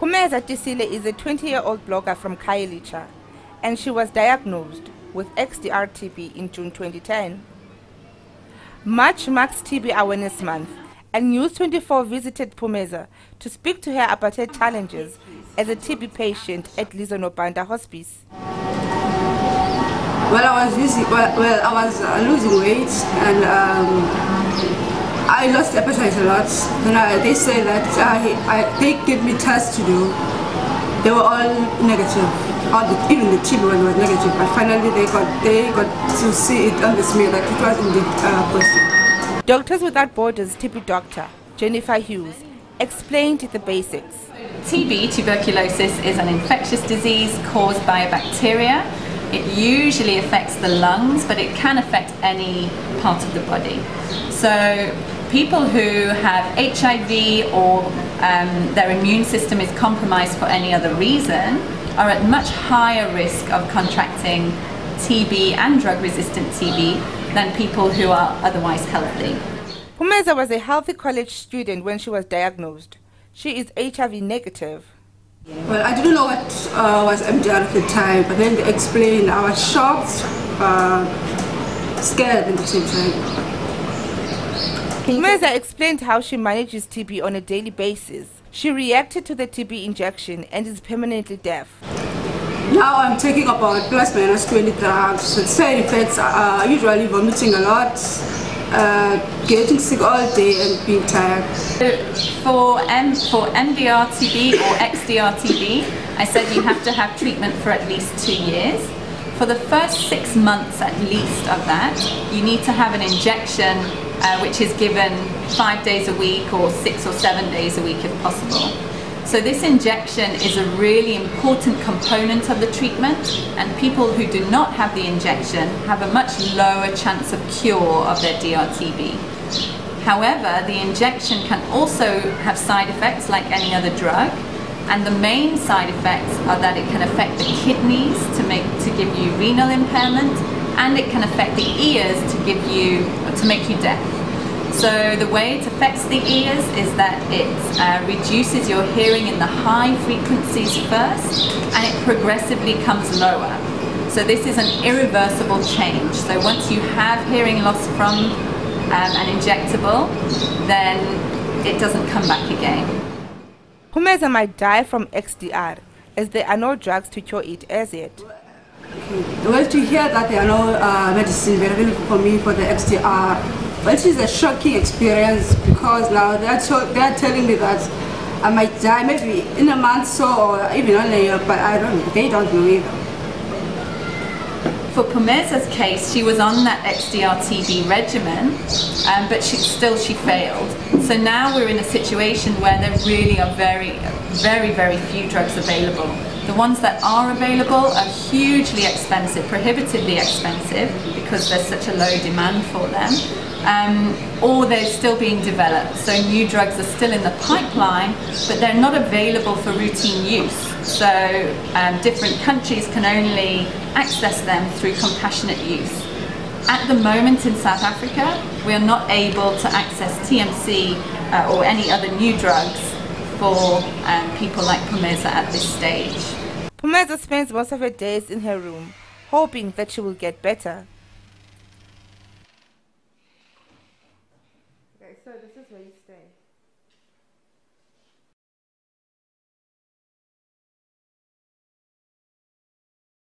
Phumeza Tisile is a 20-year-old blogger from Khayelitsha, and she was diagnosed with XDR-TB in June 2010. March marks TB Awareness Month, and News 24 visited Phumeza to speak to her about her challenges as a TB patient at Lizonobanda Hospice. Well, I was losing weight, and I lost appetite a lot. And they say that they gave me tests to do. They were all negative. Even the TB one was negative. But finally, they got to see it on the smear that it was indeed positive. Doctors Without Borders TB doctor Jennifer Hughes explained the basics. TB, tuberculosis, is an infectious disease caused by a bacteria. It usually affects the lungs, but it can affect any part of the body. So people who have HIV or their immune system is compromised for any other reason are at much higher risk of contracting TB and drug-resistant TB than people who are otherwise healthy. Phumeza was a healthy college student when she was diagnosed. She is HIV negative. Well, I didn't know what was MDR at the time, but then they explained. I was shocked, scared at the same time. Phumeza explained how she manages TB on a daily basis. She reacted to the TB injection and is permanently deaf. Now I'm taking about plus minus 20 drugs. The side effects are usually vomiting a lot, getting sick all day and being tired. For MDR-TB or XDR-TB, I said you have to have treatment for at least 2 years. For the first 6 months at least of that, you need to have an injection which is given 5 days a week or 6 or 7 days a week if possible. So this injection is a really important component of the treatment, and people who do not have the injection have a much lower chance of cure of their DRTB. However, the injection can also have side effects like any other drug, and the main side effects are that it can affect the kidneys to give you renal impairment, and it can affect the ears to make you deaf. So the way it affects the ears is that it reduces your hearing in the high frequencies first, and it progressively comes lower. So this is an irreversible change. So once you have hearing loss from an injectable, then it doesn't come back again. Phumeza might die from XDR, as there are no drugs to cure it as yet. Well, to hear that there are no medicines available for me for the XDR, well, it is a shocking experience, because now they are telling me that I might die maybe in a month or even only a year, but they don't know either. For Phumeza's case, she was on that XDR-TB regimen, but she failed. So now we're in a situation where there really are very few drugs available. The ones that are available are hugely expensive, prohibitively expensive, because there's such a low demand for them, or they're still being developed. So new drugs are still in the pipeline, but they're not available for routine use. So different countries can only access them through compassionate use. At the moment in South Africa, we are not able to access TMC or any other new drugs for people like Phumeza at this stage. Phumeza spends most of her days in her room, hoping that she will get better.